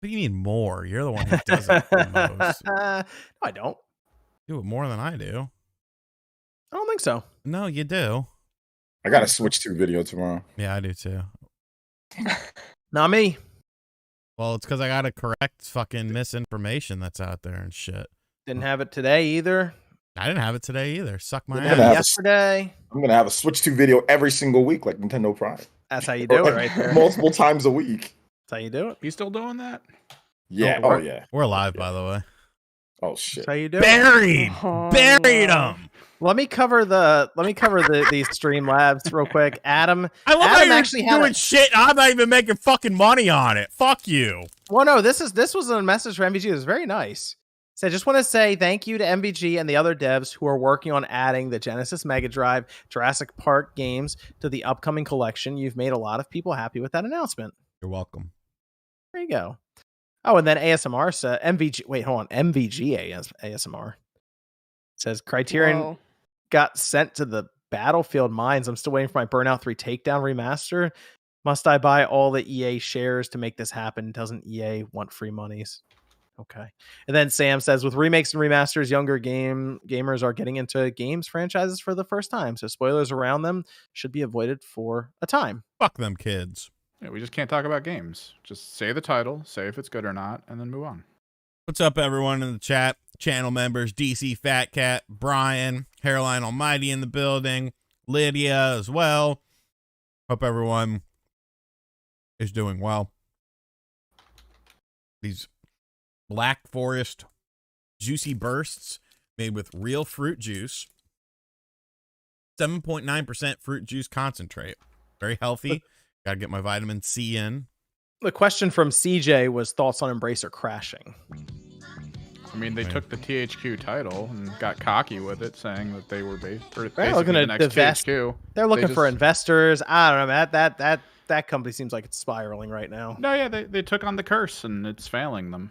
But you need more. You're the one who does it the most. No, I don't. Do it more than I do. I don't think so. No, you do. I got a Switch 2 video tomorrow. Yeah, I do too. Not me. Well, it's because I got to correct fucking misinformation that's out there and shit. Didn't have it today either. I didn't have it today either. Suck my Didn't ass. have it yesterday. I'm gonna have a Switch 2 video every single week, like Nintendo Prime. That's how you do it, right there. Multiple times a week. That's how you do it. You still doing that? Yeah. Oh, yeah. We're live, by the way. Oh shit. That's how you do Buried. it. Buried them. Let me cover these Streamlabs real quick. Adam, I love how Adam you're actually doing shit. I'm not even making fucking money on it. Fuck you. Well, no, this was a message for MVG. It was very nice. So I just want to say thank you to MVG and the other devs who are working on adding the Genesis Mega Drive Jurassic Park games to the upcoming collection. You've made a lot of people happy with that announcement. You're welcome. There you go. Oh, and then ASMR said MVG. Wait, hold on. MVG ASMR says Criterion got sent to the Battlefield mines. I'm still waiting for my Burnout 3 Takedown remaster. Must I buy all the EA shares to make this happen? Doesn't EA want free monies? Okay. And then Sam says, with remakes and remasters, younger gamers are getting into games franchises for the first time, so spoilers around them should be avoided for a time. Fuck them kids. Yeah, we just can't talk about games. Just say the title, say if it's good or not, and then move on. What's up, everyone in the chat? Channel members, DC Fat Cat, Brian, Hairline Almighty in the building, Lydia as well. Hope everyone is doing well. These Black Forest juicy bursts made with real fruit juice. 7.9% fruit juice concentrate. Very healthy. Got to get my vitamin C in. The question from CJ was thoughts on Embracer crashing. I mean, they took the THQ title and got cocky with it, saying that they were basically looking the to next divest. THQ. They're looking for investors. I don't know. That company seems like it's spiraling right now. No, yeah, they took on the curse and it's failing them.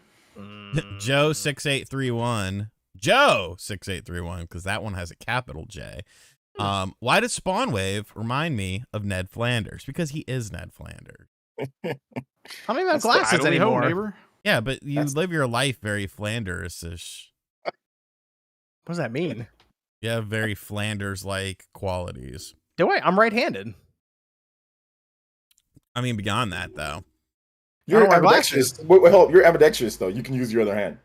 Joe 6831. Joe 6831, because that one has a capital J. Why does Spawn Wave remind me of Ned Flanders? Because he is Ned Flanders. I don't even have glasses anymore. Neighbor. Yeah, but you live your life very Flanders-ish. What does that mean? You have very Flanders-like qualities. Do I? I'm right-handed. I mean, beyond that, though. You're ambidextrous. Wait, hold. You're ambidextrous, though. You can use your other hand.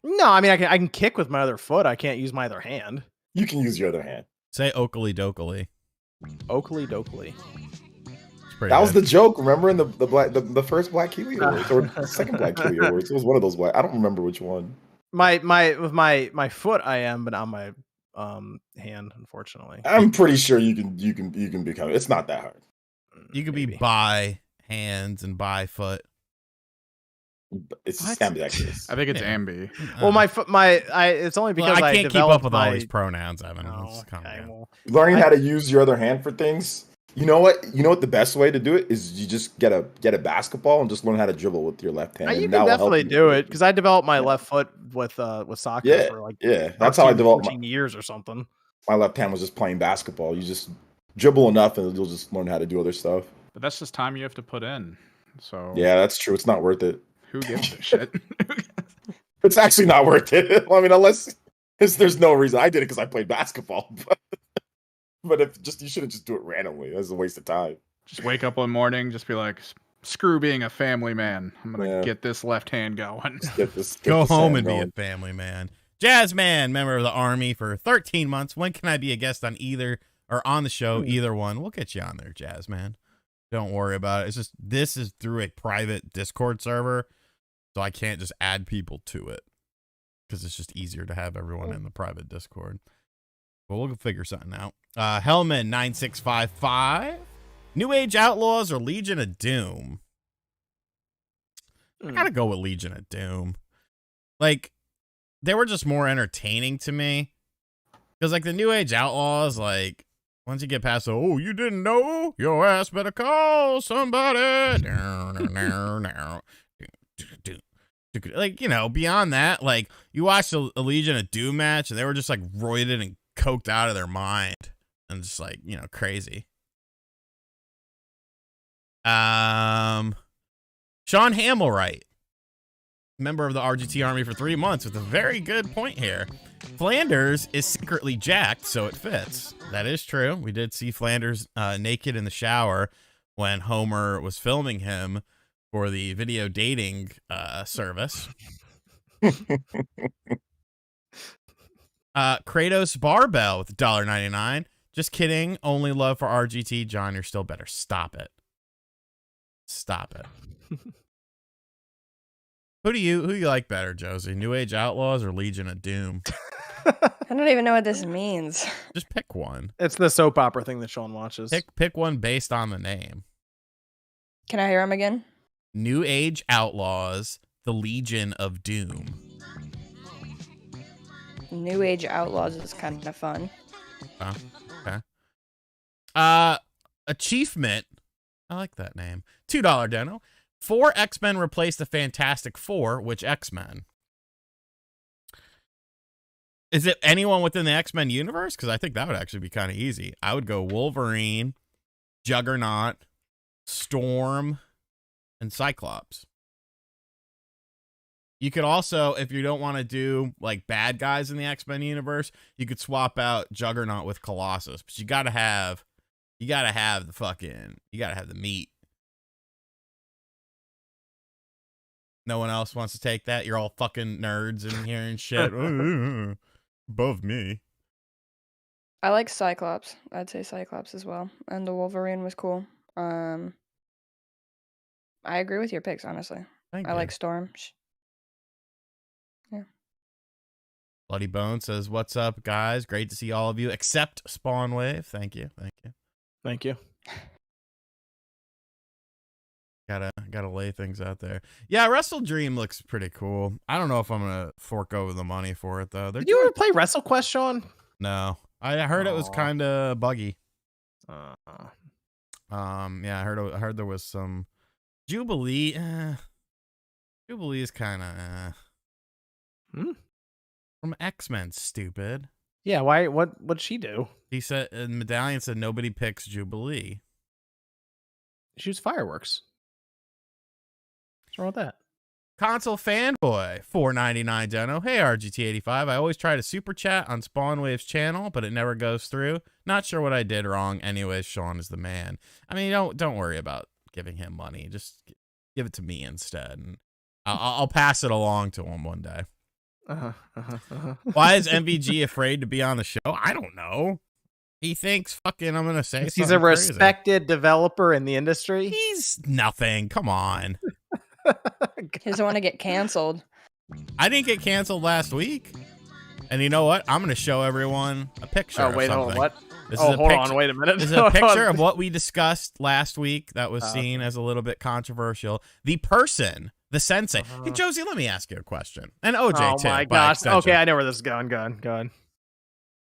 No, I mean, I can kick with my other foot. I can't use my other hand. You can use your other hand. Say Oakley Dokley. Oakley Dokley. That was the joke. Remember in the first Black Kiwi Awards or the second Black Kiwi Awards? It was one of those. I don't remember which one. With my foot, I am, but on my hand, unfortunately. I'm pretty sure you can become. It's not that hard. You could be by hands and by foot. It's ambidextrous. I think it's ambi. Well, it's only because I can't keep up with all these pronouns, Evan. Learning how to use your other hand for things. You know what? The best way to do it is you just get a basketball and just learn how to dribble with your left hand. You can definitely do it because I developed my left foot with soccer for that's how I developed 14 years or something. My left hand was just playing basketball. You just dribble enough and you'll just learn how to do other stuff. But that's just time you have to put in. So yeah, that's true. It's not worth it. Who gives a shit? It's actually not worth it. I mean, unless there's no reason. I did it because I played basketball. But you shouldn't just do it randomly. That's a waste of time. Just wake up one morning, just be like, screw being a family man. I'm gonna get this left hand going. Go home and be a family man. Jazzman, member of the Army for 13 months. When can I be a guest on either or on the show? Either one. We'll get you on there, Jazzman. Don't worry about it. It's just this is through a private Discord server, so I can't just add people to it because it's just easier to have everyone in the private Discord. But we'll figure something out. Hellman 9655. New Age Outlaws or Legion of Doom? I gotta go with Legion of Doom. Like, they were just more entertaining to me. Because, like, the New Age Outlaws, like, once you get past the, oh, you didn't know? Your ass better call somebody. Like, you know, beyond that, like, you watched a Legion of Doom match, and they were just, like, roided and coked out of their mind. And just, like, you know, crazy. Sean Hamilwright. member of the RGT Army for 3 months with a very good point here. Flanders is secretly jacked, so it fits. That is true. We did see Flanders naked in the shower when Homer was filming him for the video dating service. Kratos Barbell with $1.99. Just kidding. Only love for RGT. John, you're still better. Stop it. Stop it. Who do you like better, Josie? New Age Outlaws or Legion of Doom? I don't even know what this means. Just pick one. It's the soap opera thing that Sean watches. Pick one based on the name. Can I hear him again? New Age Outlaws, the Legion of Doom. New Age Outlaws is kind of fun. Oh, okay. Achievement. I like that name. $2 Deno. 4 X-Men replace the Fantastic Four. Which X-Men? Is it anyone within the X-Men universe? Because I think that would actually be kind of easy. I would go Wolverine, Juggernaut, Storm, and Cyclops. You could also, if you don't want to do like bad guys in the X-Men universe, you could swap out Juggernaut with Colossus. But you gotta have the meat. No one else wants to take that. You're all fucking nerds in here and shit. Above me. I like Cyclops. I'd say Cyclops as well. And the Wolverine was cool. I agree with your picks, honestly. Thank I you. like Storm. Yeah. Bloody Bone says, "What's up, guys? Great to see all of you, except Spawn Wave. Thank you. Thank you. Gotta lay things out there. Yeah, Wrestle Dream looks pretty cool. I don't know if I'm gonna fork over the money for it though. Did you ever play WrestleQuest, Sean? No, I heard it was kind of buggy. Uh, Yeah, I heard there was some Jubilee. Jubilee is kind of from X-Men. Stupid. Yeah. Why? What'd she do? He said, Medallion said nobody picks Jubilee. She was fireworks. What's wrong with that? Console Fanboy, $4.99 Deno. Hey, RGT85. I always try to super chat on Spawnwave's channel, but it never goes through. Not sure what I did wrong. Anyways, Sean is the man. I mean, don't worry about giving him money. Just give it to me instead, and I'll pass it along to him one day. Why is MVG afraid to be on the show? I don't know. He thinks fucking I'm gonna say he's a crazy. respected developer in the industry. He's nothing. Come on. He doesn't want to get canceled. I didn't get canceled last week. And you know what? I'm going to show everyone a picture of something. Hold on, what? This hold is a picture, on, wait a minute. This is a picture of what we discussed last week that was seen as a little bit controversial. The person, the sensei. Hey, Josie, let me ask you a question. And OJ, too. Oh, my gosh. Okay, I know where this is going. Go on.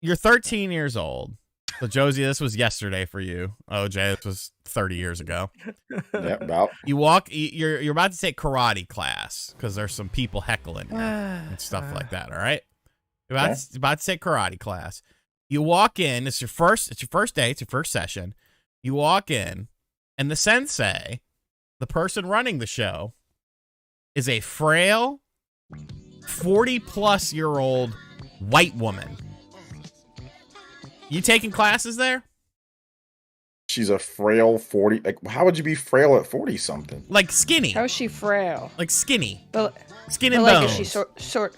You're 13 years old. So, Josie, this was yesterday for you. OJ, this was 30 years ago. Yeah, about. You're about to take karate class because there's some people heckling you and stuff like that, all right? You're about to take karate class. You walk in, it's your first day, it's your first session. You walk in, and the sensei, the person running the show, is a frail, 40-plus-year-old white woman. You taking classes there? She's a frail 40. Like, how would you be frail at 40 something? Like skinny. How is she frail? Like skinny. Skin but and like, bones. is she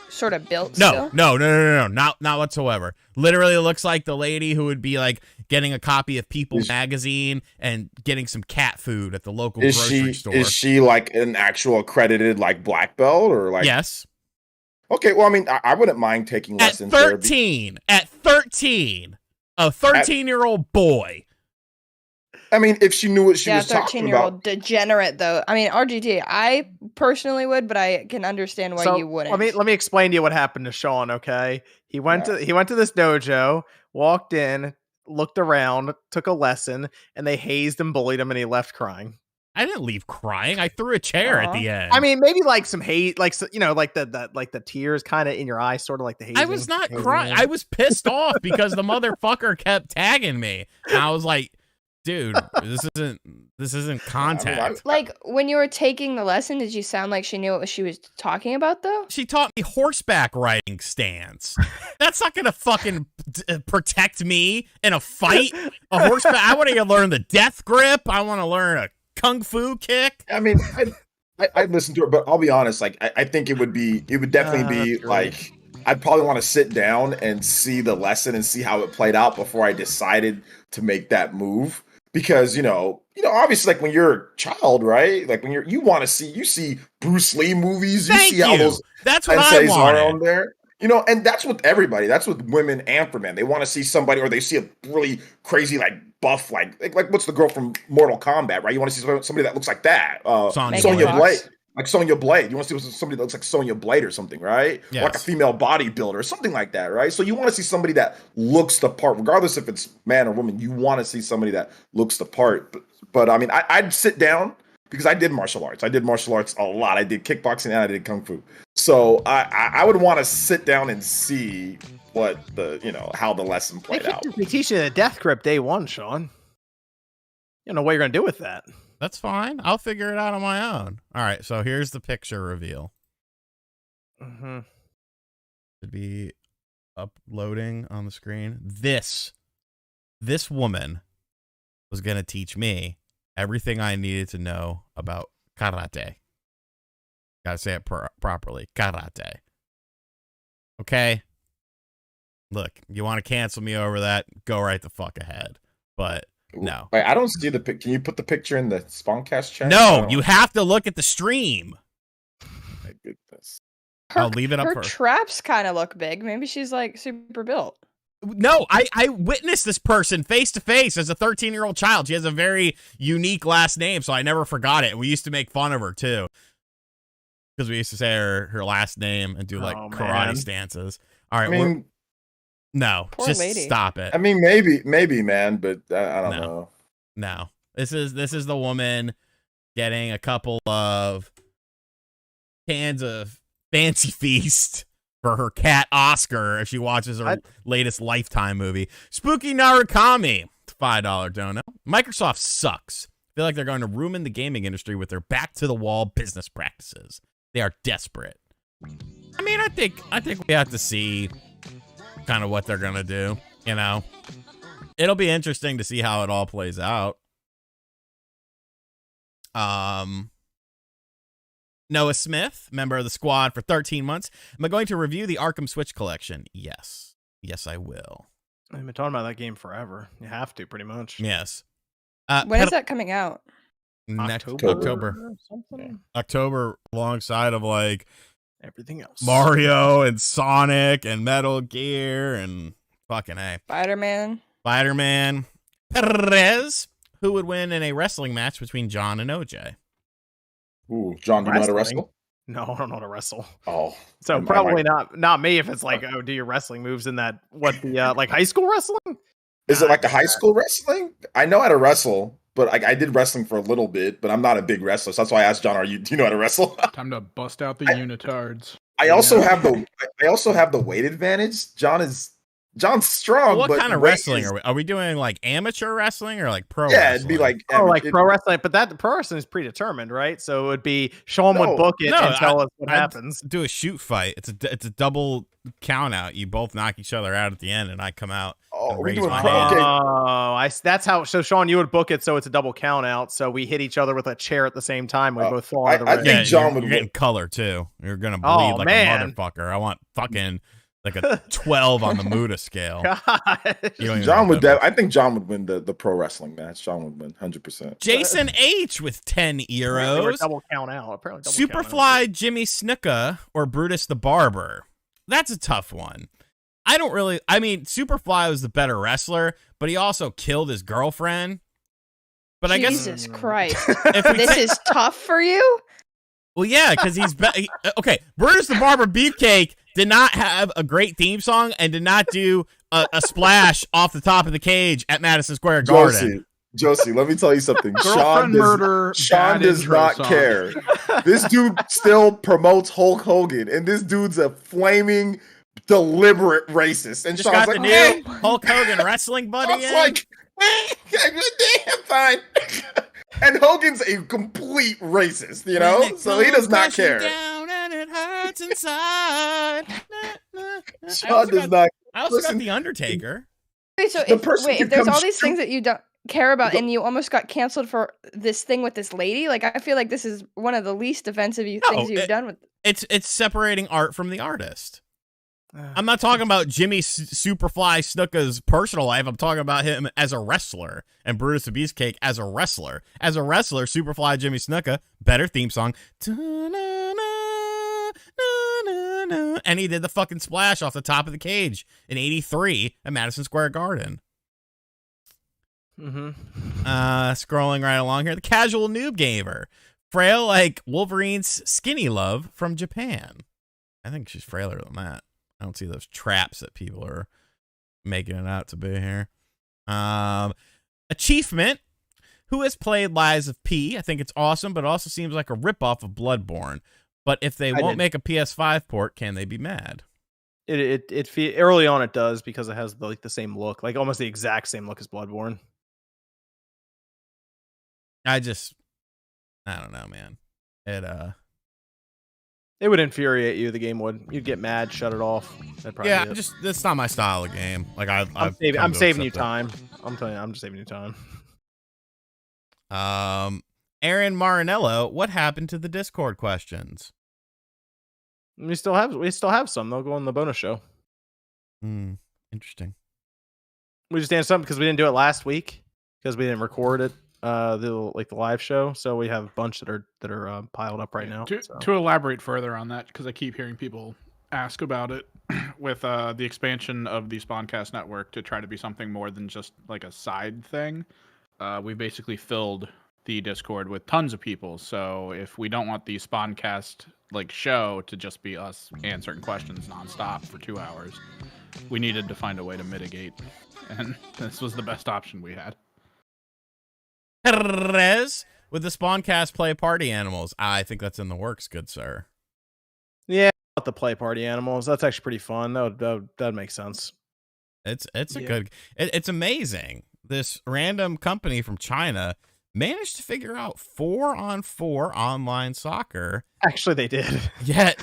sort of built No, still? no, not whatsoever. Literally looks like the lady who would be like getting a copy of People magazine and getting some cat food at the local grocery store. Is she like an actual accredited like black belt or like? Yes. Okay, well, I mean, I wouldn't mind taking lessons. At 13, a 13-year-old boy. I mean, if she knew what she was talking about. 13-year-old degenerate, though. I mean, RGT, I personally would, but I can understand why you wouldn't. Let me explain to you what happened to Sean. Okay, he went to this dojo, walked in, looked around, took a lesson, and they hazed and bullied him, and he left crying. I didn't leave crying. I threw a chair at the end. I mean, maybe like some hate, like like the tears kind of in your eyes, sort of like the hazing. I was not crying. I was pissed off because the motherfucker kept tagging me, and I was like, dude, this isn't contact. Like, when you were taking the lesson, did you sound like she knew what she was talking about, though? She taught me horseback riding stance. That's not gonna fucking protect me in a fight. A horseback. I want to learn the death grip. I want to learn a kung fu kick. I mean, I'd listen to it, but I'll be honest. Like, I think it would definitely be like, I'd probably want to sit down and see the lesson and see how it played out before I decided to make that move. Because obviously, like when you're a child, right? Like when you see Bruce Lee movies, you see how those that's what I senseis wanted. are on there. And that's with everybody. That's with women and for men. They want to see somebody, or they see a really crazy, like buff, like what's the girl from Mortal Kombat, right? You want to see somebody that looks like that. Sonya Blade. Like Sonya Blade. You want to see somebody that looks like Sonya Blade or something, right? Yes. Or like a female bodybuilder or something like that, right? So you want to see somebody that looks the part, regardless if it's man or woman. You want to see somebody that looks the part. But I mean, I'd sit down because I did martial arts. I did martial arts a lot. I did kickboxing and I did kung fu. So I would want to sit down and see what how the lesson played out. They teach you the death grip day one, Sean. You don't know what you're gonna do with that. That's fine. I'll figure it out on my own. All right, so here's the picture reveal. Mm-hmm. Should be uploading on the screen. This woman was going to teach me everything I needed to know about karate. Gotta say it properly. Karate. Okay? Look, you want to cancel me over that? Go right the fuck ahead. But no. Wait, I don't see the pic. Can you put the picture in the Spawncast chat? No, you have to look at the stream. My goodness. I'll leave it up her for traps kind of look big. Maybe she's like super built. No, I witnessed this person face to face as a 13-year-old child. She has a very unique last name, so I never forgot it. And we used to make fun of her too, because we used to say her last name and do like karate stances. All right, I mean, no, poor just lady. stop it. I mean, maybe, man, but I don't know. No, this is the woman getting a couple of cans of Fancy Feast for her cat Oscar if she watches her latest Lifetime movie. Spooky Narukami, $5 donut. Microsoft sucks. I feel like they're going to ruin the gaming industry with their back-to-the-wall business practices. They are desperate. I mean, I think we have to see kind of what they're going to do, It'll be interesting to see how it all plays out. Noah Smith, member of the squad for 13 months. Am I going to review the Arkham Switch collection? Yes. Yes, I will. I've been talking about that game forever. You have to, pretty much. Yes. When is that coming out? Next October. October, alongside of like everything else. Mario and Sonic and Metal Gear and fucking A. Spider-Man. Perez, who would win in a wrestling match between John and OJ? Ooh, John, do you know how to wrestle? No, I don't know how to wrestle. Oh, so probably not me. If it's like, do your wrestling moves in that like high school wrestling? Is it like the high school wrestling? I know how to wrestle, but I did wrestling for a little bit, but I'm not a big wrestler. So that's why I asked John, do you know how to wrestle? Time to bust out the unitards. I also have the weight advantage. John's strong. What but kind of wrestling are we? Are we doing like amateur wrestling or like pro? Yeah, wrestling? it'd be like pro wrestling, but that pro wrestling is predetermined, right? So it would be Sean would book it and tell us what happens. Do a shoot fight. It's a double count out. You both knock each other out at the end, and I come out. Oh, and we're raise doing my pro. hand. Okay. That's how. So Sean, you would book it so it's a double count out. So we hit each other with a chair at the same time. We both fall out of the ring. I think John would you're win. getting color too. You're gonna bleed like a motherfucker. I want fucking like a 12 on the Muda scale. John would. I think John would win the pro wrestling match. John would win 100%. Jason H with 10 euros. Double count out. Apparently Superfly Jimmy Snuka or Brutus the Barber. That's a tough one. I mean, Superfly was the better wrestler, but he also killed his girlfriend. But I guess Jesus Christ, if this is tough for you. Well, yeah, because okay. Brutus the Barber Beefcake did not have a great theme song and did not do a splash off the top of the cage at Madison Square Garden. Josie, let me tell you something. Sean does not care. This dude still promotes Hulk Hogan, and this dude's a flaming, deliberate racist. And Just Sean's got like, the new Hulk Hogan wrestling buddy. Damn fine. And Hogan's a complete racist, you know, so he does not care. Down and it hurts inside. Sean does not. I also got the Undertaker. Wait, so if there's all these things that you don't care about, and you almost got canceled for this thing with this lady, like I feel like this is one of the least offensive things you've done with. It's separating art from the artist. I'm not talking about Jimmy Superfly Snuka's personal life. I'm talking about him as a wrestler and Brutus the Beefcake as a wrestler. As a wrestler, Superfly Jimmy Snuka, better theme song. And he did the fucking splash off the top of the cage in '83 at Madison Square Garden. Scrolling right along here. The Casual Noob Gamer. Frail like Wolverine's skinny love from Japan. I think she's frailer than that. I don't see those traps that people are making it out to be here. Achievement. Who has played Lies of P? I think it's awesome, but it also seems like a ripoff of Bloodborne. But if they won't make a PS5 port, can they be mad? It early on it does, because it has the same look, like almost the exact same look as Bloodborne. I don't know, man. It would infuriate you. The game would. You'd get mad, shut it off. Yeah, that's not my style of game. Like I'm saving you time. I'm telling you, I'm just saving you time. Aaron Marinello, what happened to the Discord questions? We still have some. They'll go on the bonus show. Interesting. We just answered something because we didn't do it last week because we didn't record it. The live show, so we have a bunch that are piled up right now. To elaborate further on that, because I keep hearing people ask about it, with the expansion of the Spawncast network to try to be something more than just like a side thing, we basically filled the Discord with tons of people. So if we don't want the Spawncast show to just be us answering questions nonstop for 2 hours, we needed to find a way to mitigate, and this was the best option we had. Perez with the Spawncast play party animals. I think that's in the works, good sir. Yeah, about the play party animals. That's actually pretty fun. That makes sense. It's it's amazing. This random company from China managed to figure out 4-on-4 online soccer. Actually, they did. Yet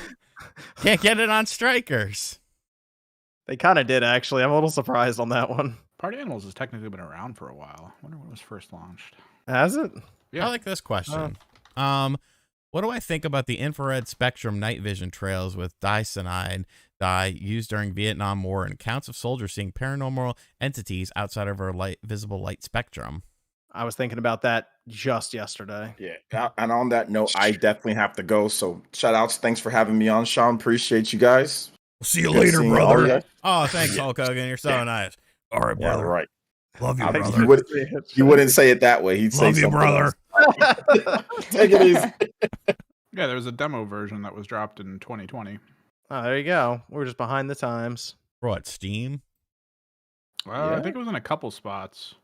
can't get it on Strikers. They kind of did, actually. I'm a little surprised on that one. Party Animals has technically been around for a while. I wonder when it was first launched. Has it? Yeah. I like this question. What do I think about the infrared spectrum night vision trails with dicyanide dye used during Vietnam War and accounts of soldiers seeing paranormal entities outside of our visible light spectrum? I was thinking about that just yesterday. Yeah. And on that note, I definitely have to go. So shout outs. Thanks for having me on, Sean. Appreciate you guys. We'll see you later, brother. Oh, thanks, Hulk Hogan. You're so nice. All right, brother. Yeah, right. Love you, brother. You wouldn't say it that way. He'd say something. Love you, brother. Take it easy. Yeah, there was a demo version that was dropped in 2020. Oh, there you go. We're just behind the times. What, Steam? Well, I think it was in a couple spots.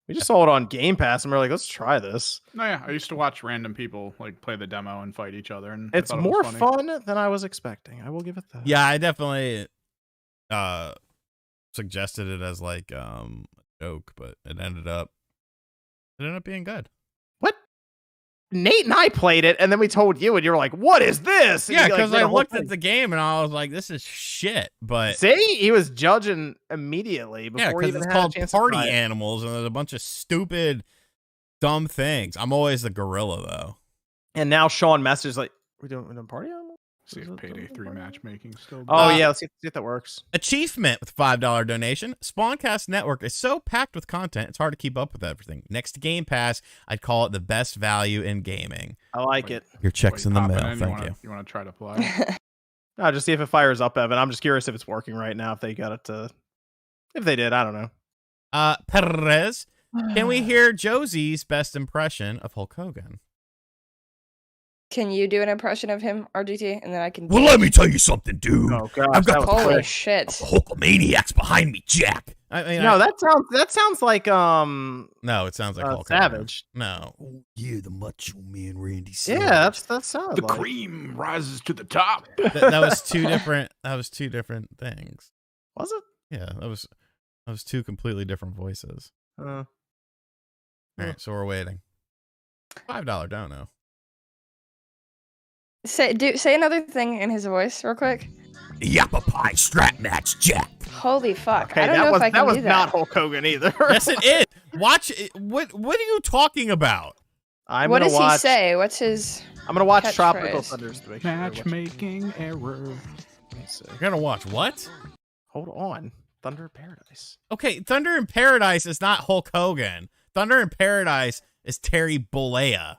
We just saw it on Game Pass, and we're like, let's try this. No, yeah, I used to watch random people play the demo and fight each other, and it's more fun than I was expecting. I will give it that. Yeah, I definitely suggested it as a joke, but it ended up being good. What? Nate and I played it, and then we told you, and you were like, "What is this?" And yeah, because I looked at the game and I was like, "This is shit." But see, he was judging immediately before he even it's had called a chance Party to try it. Animals, and there's a bunch of stupid, dumb things. I'm always the gorilla, though. And now Sean messages like, "We're doing Party Animals." See if Payday 3 matchmaking still. Oh yeah, let's see if that works. Achievement with $5 donation. Spawncast Network is so packed with content, it's hard to keep up with everything. Next to Game Pass, I'd call it the best value in gaming. I like it. Your check's in the mail. Thank you. You want to try to play? No, just see if it fires up, Evan. I'm just curious if it's working right now. If they got it to, if they did, I don't know. Perez, can we hear Josie's best impression of Hulk Hogan? Can you do an impression of him, RGT, and then I can? Well, let me tell you something, dude. Oh gosh, I've got holy shit! Hulkamaniacs behind me, Jack. That sounds like No, it sounds like Hulk Savage. Hogan. No. Oh, yeah, the Macho Man, Randy. Yeah, that sounds. The cream rises to the top. That was two different. That was two different things. Was it? Yeah, that was two completely different voices. All right, so we're waiting. $5 dono. Say another thing in his voice real quick. Yappa pie strap match Jack. Holy fuck! Okay, I don't know if I can do that. That was not Hulk Hogan either. Yes, it is. Watch it. What are you talking about? What does he say? What's his? I'm gonna watch catchphrase? Tropical Thunders to make sure. Matchmaking error. You're gonna watch what? Hold on. Thunder in Paradise. Okay, Thunder in Paradise is not Hulk Hogan. Thunder in Paradise is Terry Bollea.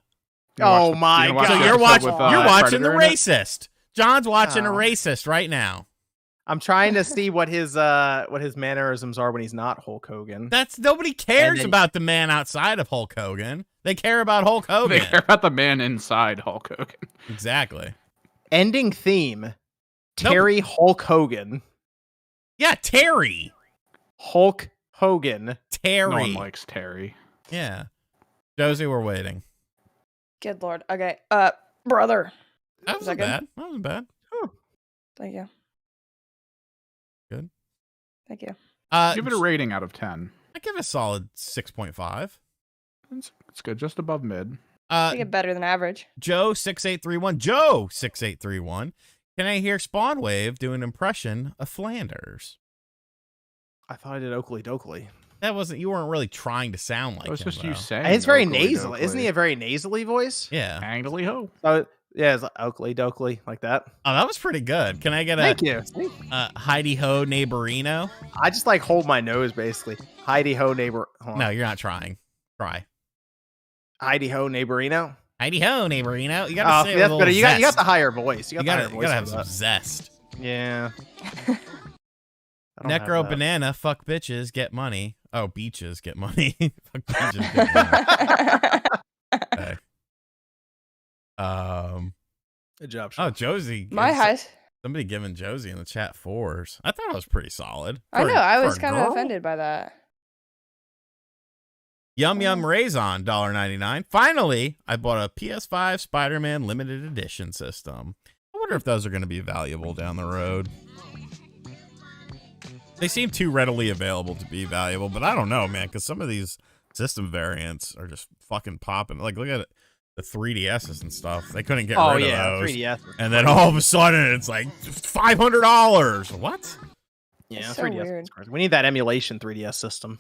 Oh my god! So you're watching the Predator racist. John's watching a racist right now. I'm trying to see what his mannerisms are when he's not Hulk Hogan. Nobody cares about the man outside of Hulk Hogan. They care about Hulk Hogan. They care about the man inside Hulk Hogan. Exactly. Ending theme. Terry Hulk Hogan. Yeah, Terry. Hulk Hogan. Terry. No one likes Terry. Yeah. Josie, we're waiting. Good lord. Okay. Brother. That wasn't bad. That wasn't bad. Thank you. Good. Thank you. Give it a rating out of 10. I give it a solid 6.5. It's good, just above mid. I think it better than average. Joe6831. Joe6831. Can I hear Spawn Wave do an impression of Flanders? I thought I did Oakley Dokley. That wasn't. You weren't really trying to sound like. It was him, just though. you saying. It's very Oakley nasal. Dokley. Isn't he a very nasally voice? Yeah. Angly ho. So yeah, it's like Oakley Dokley like that. Oh, that was pretty good. Can I get a Thank you. Heidi Ho Neighborino? I just like hold my nose basically. Heidi Ho neighbor. No, you're not trying. Try. Heidi Ho neighborino. Heidi Ho Neighborino. You gotta say it with that's a better. little You got zest. the higher voice. You gotta have some zest. Yeah. Necro Banana. Fuck bitches. Get money. Oh, beaches. Get money. Fuck bitches. Get money. Okay. Good job. Oh, Josie. My highs. Somebody giving Josie in the chat 4s. I thought it was pretty solid. I know. I was kind of girl. offended by that. Yum Yum Raison, $1.99. Finally, I bought a PS5 Spider-Man limited edition system. I wonder if those are going to be valuable down the road. They seem too readily available to be valuable, but I don't know, man, because some of these system variants are just fucking popping. Like, look at it. The 3DSs and stuff. They couldn't get rid of those. 3DS. And then all of a sudden, it's like $500. What? Yeah, That's so 3DS. weird. We need that emulation 3DS system.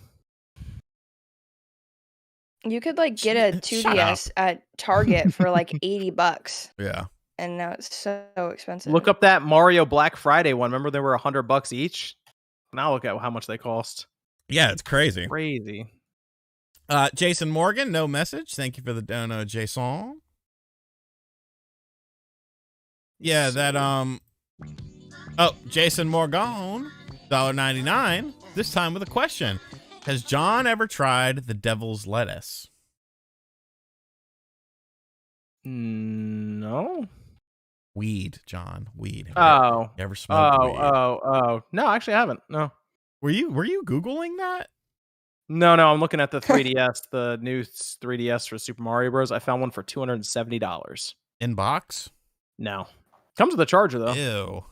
You could like get a Shut 2DS at Target for like $80, Yeah. and now it's so expensive. Look up that Mario Black Friday one. Remember they were $100 each? Now look at how much they cost. Yeah, it's crazy. Crazy. Jason Morgan, no message. Thank you for the dono, Jason. Yeah, that Oh, Jason Morgan, $1.99. This time with a question. Has John ever tried the devil's lettuce? No. Weed, John. Weed. Oh. You ever smoked weed? Oh. No, actually I haven't. No. Were you Googling that? No, I'm looking at the 3DS, the new 3DS for Super Mario Bros. I found one for $270. In box? No. Comes with a charger though. Ew.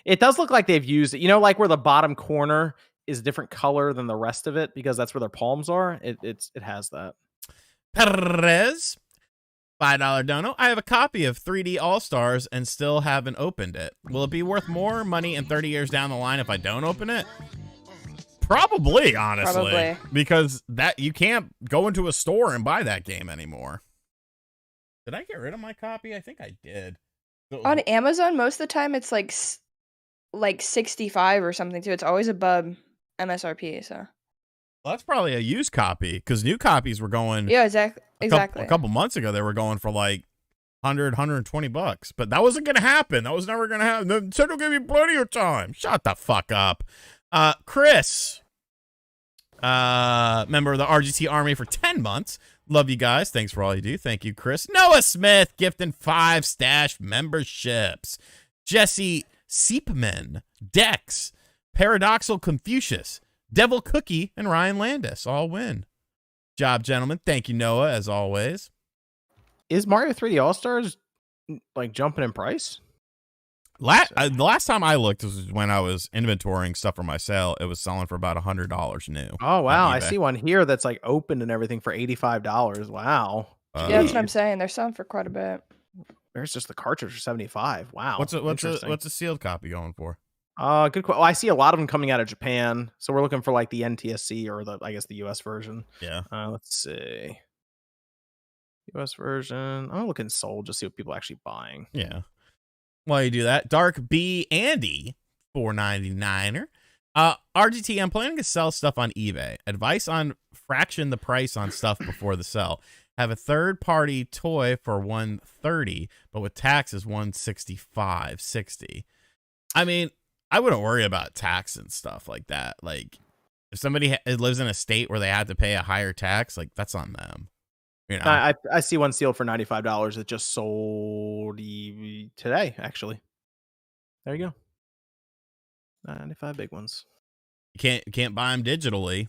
It does look like they've used it. You know, like where the bottom corner is a different color than the rest of it because that's where their palms are. It has that. Perez, $5 dono. I have a copy of 3D All-Stars and still haven't opened it. Will it be worth more money in 30 years down the line if I don't open it? Probably, honestly. Probably. Because that you can't go into a store and buy that game anymore. Did I get rid of my copy? I think I did. On Amazon, most of the time it's like 65 or something too. It's always above MSRP. So Well, that's probably a used copy because new copies were going. yeah, exactly. A couple months ago, they were going for like $120, but that wasn't going to happen. That was never going to happen. They said it'll give you plenty of time. Shut the fuck up. Chris, member of the RGT Army for 10 months. Love you guys. Thanks for all you do. Thank you, Chris. Noah Smith gifting 5 stash memberships. Jesse Seepman, Dex, Paradoxal Confucius, Devil Cookie, and Ryan Landis all win. Job, gentlemen. Thank you, Noah, as always. Is Mario 3D All-Stars like jumping in price? The last time I looked was when I was inventorying stuff for my sale. It was selling for about $100 new. Oh wow, I see one here that's like opened and everything for $85. Wow. Yeah, that's what I'm saying. They're selling for quite a bit. There's just the cartridge for $75. Wow. What's a sealed copy going for? Good question. Well, I see a lot of them coming out of Japan, so we're looking for like the NTSC or the the US version. Yeah. Let's see. US version. I'm looking sold just see what people are actually buying. Yeah. While you do that, Dark B Andy, $4.99er. RGT, I'm planning to sell stuff on eBay. Advice on fraction the price on stuff before the sell. Have a third-party toy for $130, but with taxes $165.60. I mean, I wouldn't worry about tax and stuff like that. Like, if somebody lives in a state where they have to pay a higher tax, like that's on them. You know? I see one sealed for $95 that just sold today, actually. There you go. 95 big ones. You can't buy them digitally.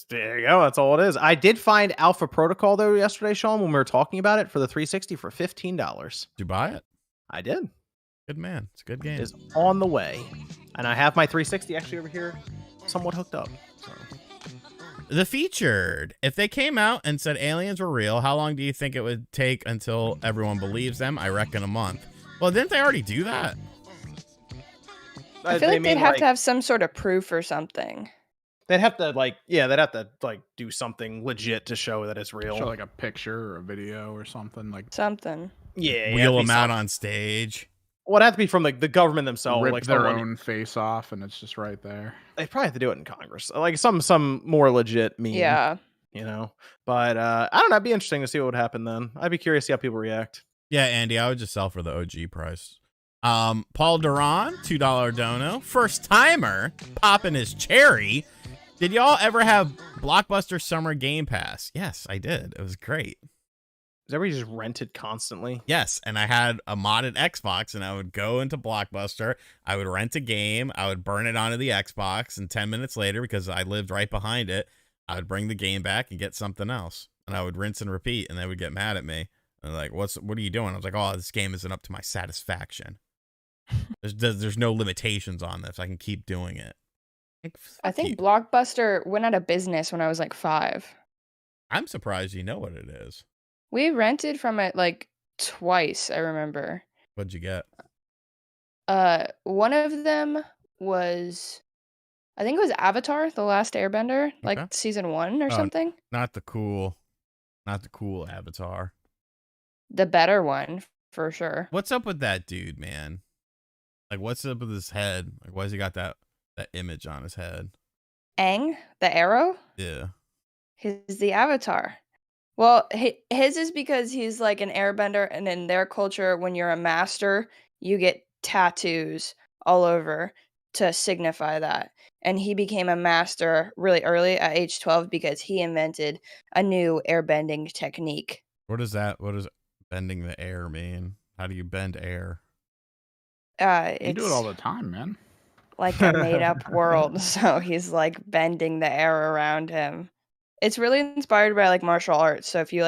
There you go. That's all it is. I did find Alpha Protocol though yesterday, Sean, when we were talking about it for the 360 for $15. Did you buy it? I did. Good man. It's a good game. It is on the way, and I have my 360 actually over here, somewhat hooked up. So. The Featured. If they came out and said aliens were real, how long do you think it would take until everyone believes them? I reckon a month. Well, didn't they already do that? I feel like they'd have to have some sort of proof or something. They'd have to do something legit to show that it's real. Show like a picture or a video or something like something. Yeah, wheel them out on stage. Well, it'd have to be from the government themselves. Rip like their own face off, and it's just right there. They probably have to do it in Congress, like some more legit meme. Yeah, you know. But I don't know. It'd be interesting to see what would happen then. I'd be curious to see how people react. Yeah, Andy, I would just sell for the OG price. Paul Duran, $2 dono, first timer, popping his cherry. Did y'all ever have Blockbuster Summer Game Pass? Yes, I did. It was great. Is everybody just rented constantly? Yes, and I had a modded Xbox, and I would go into Blockbuster, I would rent a game, I would burn it onto the Xbox, and 10 minutes later, because I lived right behind it, I would bring the game back and get something else. And I would rinse and repeat, and they would get mad at me. And like, what are you doing? I was like, oh, this game isn't up to my satisfaction. There's no limitations on this. I can keep doing it. Like, I think Blockbuster went out of business when I was like 5. I'm surprised you know what it is. We rented from it like twice, I remember. What'd you get? One of them was, I think it was Avatar, The Last Airbender, like season 1 or something. Not the cool Avatar. The better one, for sure. What's up with that dude, man? Like, what's up with his head? Like, why has he got that image on his head? Aang, the arrow? Yeah. He's the Avatar. Well, his is because he's like an airbender, and in their culture, when you're a master, you get tattoos all over to signify that. And he became a master really early at age 12 because he invented a new airbending technique. What does bending the air mean? How do you bend air? You do it all the time, man. Like a made-up world, so he's like bending the air around him. It's really inspired by like martial arts. So if you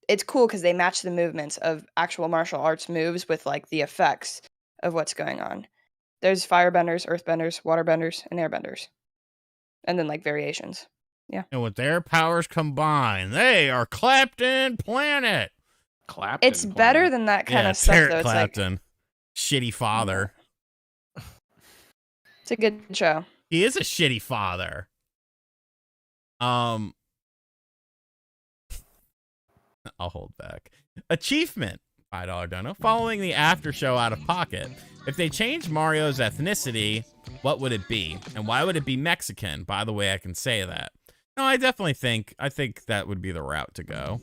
it's cool because they match the movements of actual martial arts moves with like the effects of what's going on. There's firebenders, earthbenders, waterbenders, and airbenders, and then like variations. Yeah. And with their powers combined, they are Clapton Planet. Clapton. It's better than that kind of stuff, Eric though. Clapton, It's shitty father. It's a good show. He is a shitty father. I'll hold back. Achievement, $5 dono. Following the Aftershow out of pocket. If they changed Mario's ethnicity, what would it be? And why would it be Mexican? By the way, I can say that. No, I think that would be the route to go.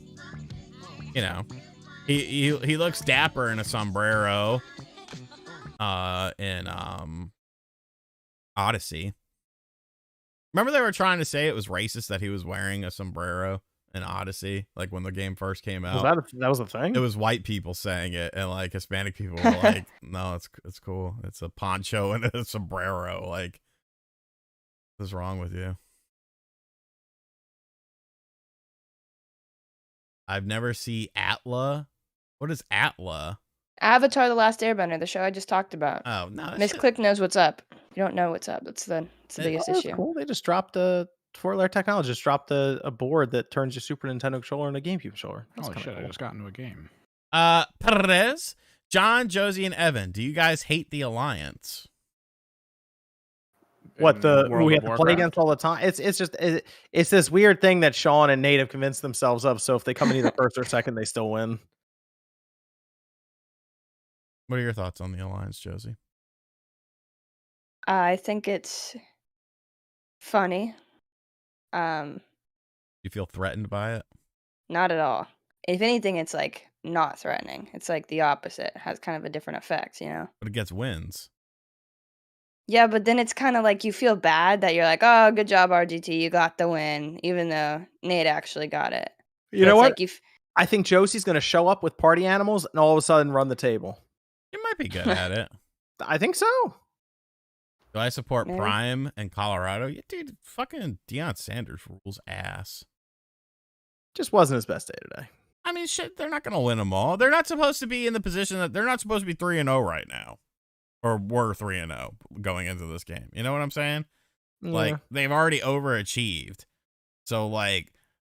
You know, he looks dapper in a sombrero. In Odyssey. Remember they were trying to say it was racist that he was wearing a sombrero in Odyssey, like when the game first came out. That was a thing? It was white people saying it, and like Hispanic people were like, no, it's cool. It's a poncho and a sombrero. Like, what's wrong with you? I've never seen Atla What is Atla? Avatar: The Last Airbender, the show I just talked about. Oh no, Miss Click knows what's up. You don't know what's up. That's the biggest That's issue. cool. They just dropped Fort Technology just dropped a board that turns your Super Nintendo controller into a GameCube controller. That's Holy shit! cool. I just got into a game. Perez, John, Josie, and Evan. Do you guys hate the Alliance? What In who World we of have to play Warcraft? against all the time? It's this weird thing that Sean and Nate have convinced themselves of. So if they come in either first or second, they still win. What are your thoughts on the Alliance, Josie? I think it's funny. You feel threatened by it? Not at all. If anything, it's like not threatening. It's like the opposite. It has kind of a different effect, you know? But it gets wins. Yeah, but then it's kind of like you feel bad that you're like, oh, good job, RGT. You got the win, even though Nate actually got it. You So know it's what? Like I think Josie's going to show up with party animals and all of a sudden run the table. You might be good at it. I think so. Do I support Maybe. Prime and Colorado? Yeah, dude, fucking Deion Sanders rules ass. Just wasn't his best day today. I mean, shit, they're not going to win them all. They're not supposed to be in the position that they're not supposed to be 3-0 right now. Or were 3-0 going into this game. You know what I'm saying? Like, Yeah. they've already overachieved. So, like,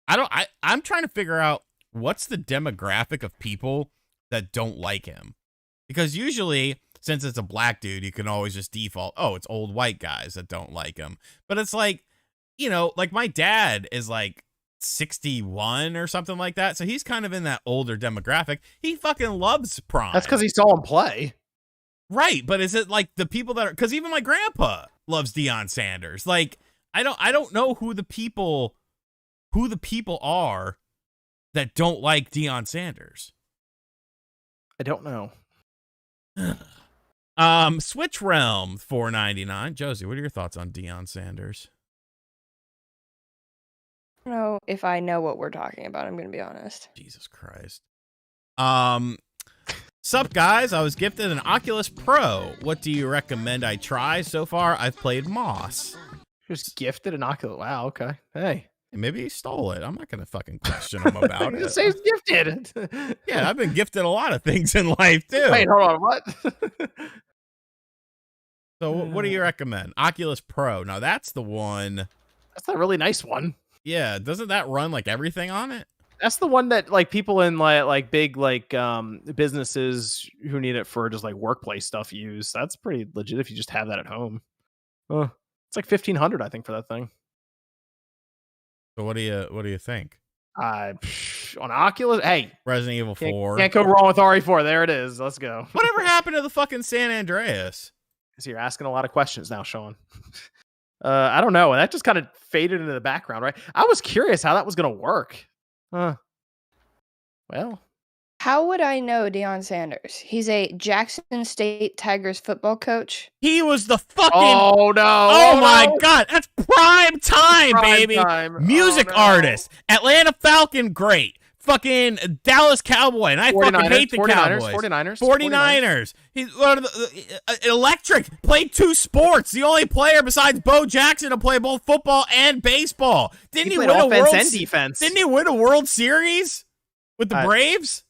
I'm trying to figure out what's the demographic of people that don't like him. Because usually, since it's a black dude, you can always just default, oh, it's old white guys that don't like him. But it's like, you know, like my dad is like 61 or something like that. So he's kind of in that older demographic. He fucking loves Prime. That's because he saw him play. Right, but is it like the people that are, because even my grandpa loves Deion Sanders. Like, I don't know who the people are that don't like Deion Sanders. I don't know. Switch Realm $4.99. Josie, what are your thoughts on Deion Sanders? I don't know if I know what we're talking about. I'm going to be honest. Jesus Christ. Sup guys, I was gifted an Oculus Pro. What do you recommend I try? So far, I've played Moss. Just gifted an Oculus. Wow, okay. Hey. Maybe he stole it. I'm not going to fucking question him about it. Just say he's gifted. Yeah, I've been gifted a lot of things in life, too. Wait, hold on. What? So what do you recommend? Oculus Pro. Now, that's the one. That's a really nice one. Yeah, doesn't that run like everything on it? That's the one that like people in like big like businesses who need it for just like workplace stuff use. That's pretty legit if you just have that at home. It's like $1,500 I think for that thing. So what do you think? On Oculus, hey, Resident Evil 4. Can't go wrong with RE4. There it is. Let's go. Whatever happened to the fucking San Andreas? So you're asking a lot of questions now, Sean. I don't know. That just kind of faded into the background, right? I was curious how that was going to work. Well, How would I know Deion Sanders? He's a Jackson State Tigers football coach. He was the fucking. oh no! Oh my God, that's prime time, Prime baby. time. Music Oh, no. artist, Atlanta Falcon, great. Fucking Dallas Cowboy, and I fucking hate the Cowboys. 49ers. He's one of the electric. Played 2 sports. The only player besides Bo Jackson to play both football and baseball. Didn't he played win a offense World? and defense? Didn't he win a World Series with the Braves?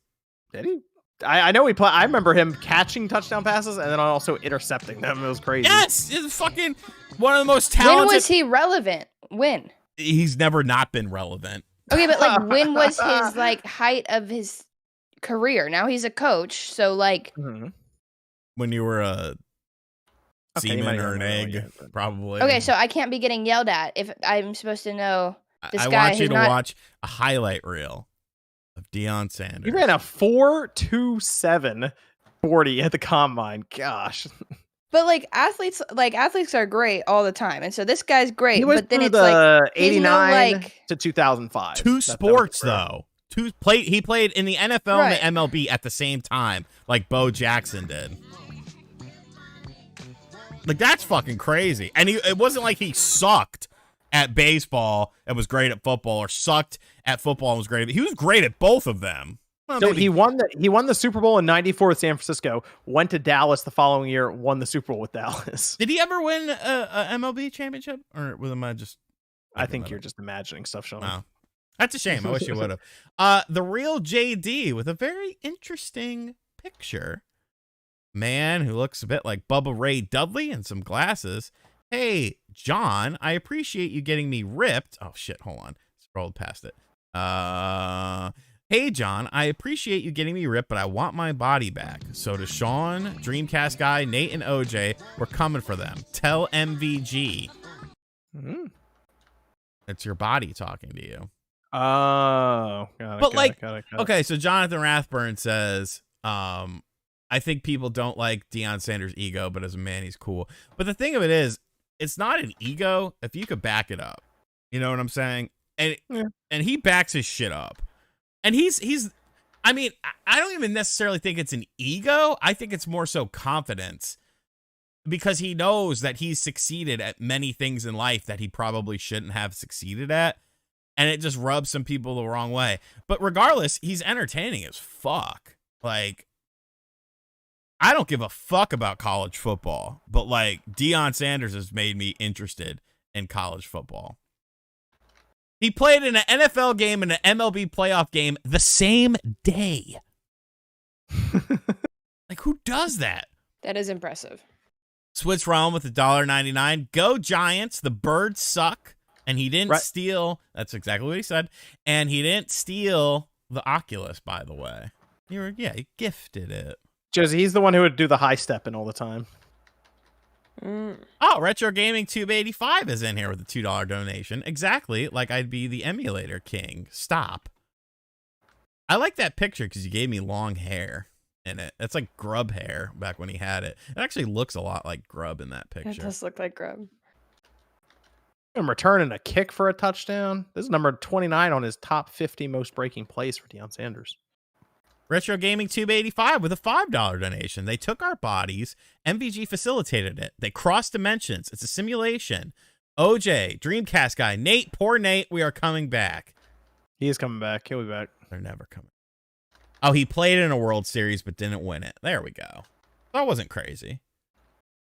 Did he? I know he played. I remember him catching touchdown passes and then also intercepting them. It was crazy. Yes, he's fucking one of the most talented. When was he relevant? When? He's never not been relevant. Okay, but like when was his like height of his career? Now he's a coach, so like When you were a semen or an egg, yet, probably. okay, so I can't be getting yelled at if I'm supposed to know this I guy want you who's to not. watch a highlight reel of Deion Sanders. He ran a 4.27 40 at the combine. Gosh. But like athletes are great all the time, and so this guy's great. He was But then through it's like the he's no, 89 like- to 2005. 2 That's sports that was though. He played in the NFL Right. and the MLB at the same time, like Bo Jackson did. Like that's fucking crazy. And it wasn't like he sucked at baseball and was great at football, or sucked at football and was great. He was great at both of them. Well, So maybe- he won the Super Bowl in '94 with San Francisco. Went to Dallas the following year. Won the Super Bowl with Dallas. Did he ever win a MLB championship, or was I just? I think you're just imagining stuff, Sean. No. That's a shame. I wish you would have. The real JD with a very interesting picture. Man who looks a bit like Bubba Ray Dudley and some glasses. Hey, John, I appreciate you getting me ripped. Oh, shit. Hold on. Scrolled past it. Hey, John, I appreciate you getting me ripped, but I want my body back. So to Sean, Dreamcast Guy, Nate, and OJ, we're coming for them. Tell MVG. It's your body talking to you. Oh, got it. Okay, so Jonathan Rathburn says, I think people don't like Deion Sanders' ego, but as a man, he's cool. But the thing of it is, it's not an ego if you could back it up. You know what I'm saying? And he backs his shit up. And he's I mean, I don't even necessarily think it's an ego. I think it's more so confidence, because he knows that he's succeeded at many things in life that he probably shouldn't have succeeded at. And it just rubs some people the wrong way. But regardless, he's entertaining as fuck. Like, I don't give a fuck about college football, but like Deion Sanders has made me interested in college football. He played in an NFL game and an MLB playoff game the same day. Like, who does that? That is impressive. Switch realm with $1.99. Go Giants. The birds suck. And he didn't steal. That's exactly what he said. And he didn't steal the Oculus, by the way. He gifted it. Josie, he's the one who would do the high stepping all the time. Oh, Retro Gaming Tube 85 is in here with a $2 donation. Exactly like I'd be the emulator king. Stop. I like that picture because he gave me long hair in it. It's like Grub hair back when he had it. It actually looks a lot like Grub in that picture. It does look like Grub. I'm returning a kick for a touchdown. This is number 29 on his top 50 most breaking plays for Deion Sanders. Retro Gaming Tube 85 with a $5 donation. They took our bodies. MVG facilitated it. They crossed dimensions. It's a simulation. OJ, Dreamcast Guy, Nate, poor Nate, we are coming back. He is coming back. He'll be back. They're never coming. Oh, he played in a World Series but didn't win it. There we go. That wasn't crazy.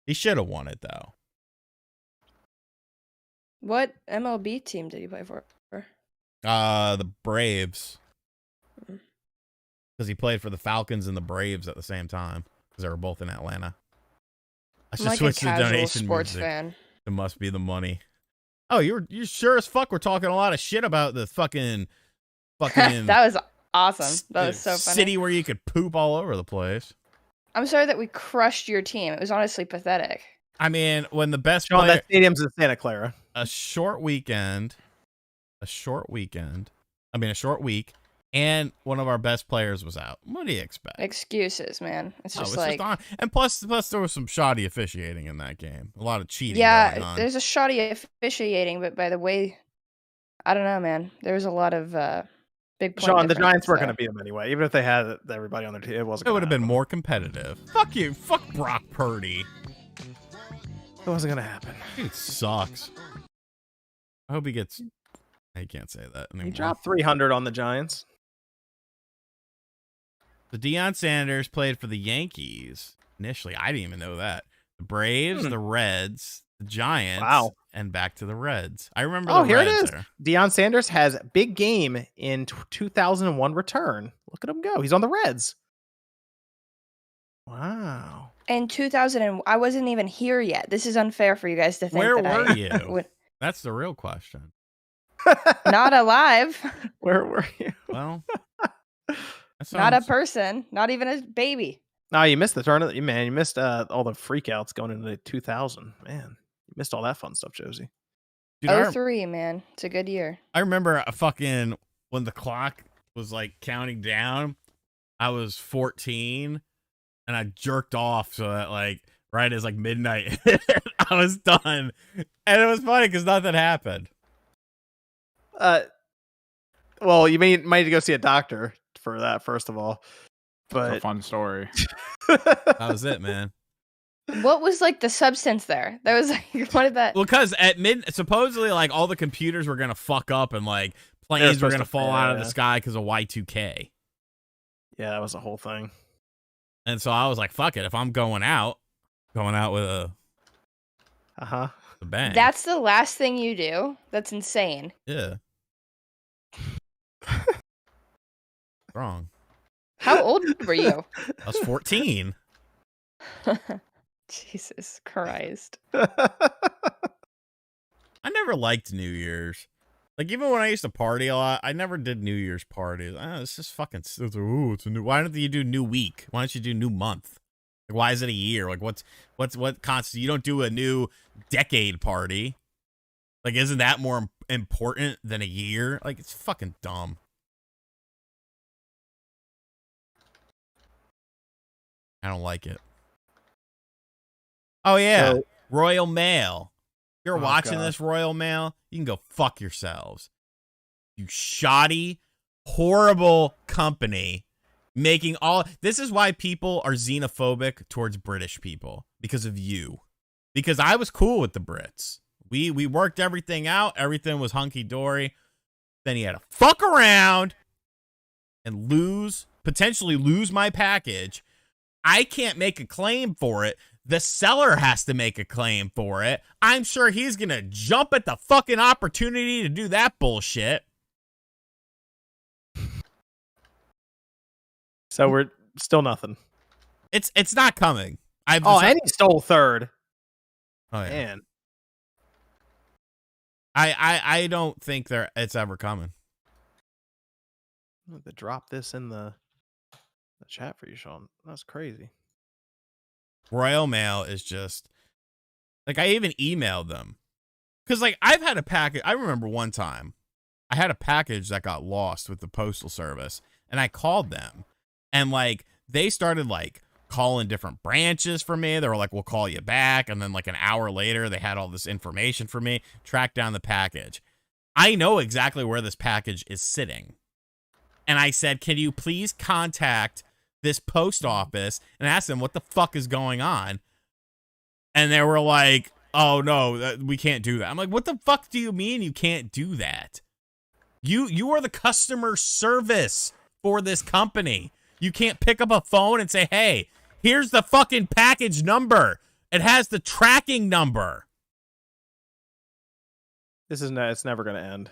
He should have won it, though. What MLB team did he play for? The Braves. Because he played for the Falcons and the Braves at the same time, because they were both in Atlanta. I should switch to the donation sports music. fan. It must be the money. Oh, you're sure as fuck. We're talking a lot of shit about the fucking. That was awesome. That was so funny. City where you could poop all over the place. I'm sorry that we crushed your team. It was honestly pathetic. I mean, when the best Sean, player, that stadium's in Santa Clara. a short week, and one of our best players was out. What do you expect? Excuses, man. It's just and plus there was some shoddy officiating in that game. A lot of cheating. Yeah, going on. there's a shoddy officiating, but by the way, I don't know, man. There was a lot of big. Sean, the Giants weren't going to beat them anyway, even if they had everybody on their team. It wasn't. It would have been more competitive. Fuck you. Fuck Brock Purdy. It wasn't going to happen. Dude sucks. I hope he gets. I can't say that anymore. He dropped 300 on the Giants. The Deion Sanders played for the Yankees initially. I didn't even know that. The Braves, the Reds, the Giants, and back to the Reds. I remember. Oh, here it is. Deion Sanders has big game in 2001 return. Look at him go. He's on the Reds. Wow. In 2000, I wasn't even here yet. This is unfair for you guys to think. Where were you? That's the real question. Not alive. Where were you? Well. Not a person, not even a baby. No, you missed the tournament, man. You missed all the freakouts going into 2000. Man, you missed all that fun stuff, Josie. Dude, 03, man. It's a good year. I remember when the clock was like counting down, I was 14 and I jerked off so that like right as like midnight, I was done. And it was funny because nothing happened. Well, you might need to go see a doctor for that, first of all. But it's a fun story. That was it, man. What was like the substance there? That was like, what did that? Well, because at supposedly like all the computers were gonna fuck up and like planes were gonna fall out of the sky because of Y2K. Yeah, that was a whole thing. And so I was like, fuck it. If I'm going out with a bang. That's the last thing you do. That's insane. Yeah. Wrong. How old were you? I was 14. Jesus Christ. I never liked New Year's. Like, even when I used to party a lot, I never did New Year's parties. It's just fucking, it's a new, why don't you do new week? Why don't you do new month? Like, why is it a year? Like, what constitutes, you don't do a new decade party. Like, isn't that more important than a year? Like, it's fucking dumb. I don't like it. Oh, yeah. So- Royal Mail. You're Oh, watching God. this, Royal Mail, you can go fuck yourselves. You shoddy, horrible company making all... This is why people are xenophobic towards British people. Because of you. Because I was cool with the Brits. We worked everything out. Everything was hunky-dory. Then he had to fuck around and potentially lose my package. I can't make a claim for it. The seller has to make a claim for it. I'm sure he's going to jump at the fucking opportunity to do that bullshit. So we're still nothing. It's not coming. And he stole third. Oh, yeah. Man. I don't think it's ever coming. I'm going to drop this in the chat for you, Sean. That's crazy. Royal Mail is just... Like, I even emailed them. Because, like, I've had a package... I remember one time, I had a package that got lost with the Postal Service, and I called them. And, like, they started, like, calling different branches for me. They were like, we'll call you back. And then, like, an hour later, they had all this information for me, tracked down the package. I know exactly where this package is sitting. And I said, can you please contact this post office and ask them what the fuck is going on? And they were like, oh, no, we can't do that. I'm like, what the fuck do you mean you can't do that? You are the customer service for this company. You can't pick up a phone and say, hey, here's the fucking package number. It has the tracking number. This is it's never going to end.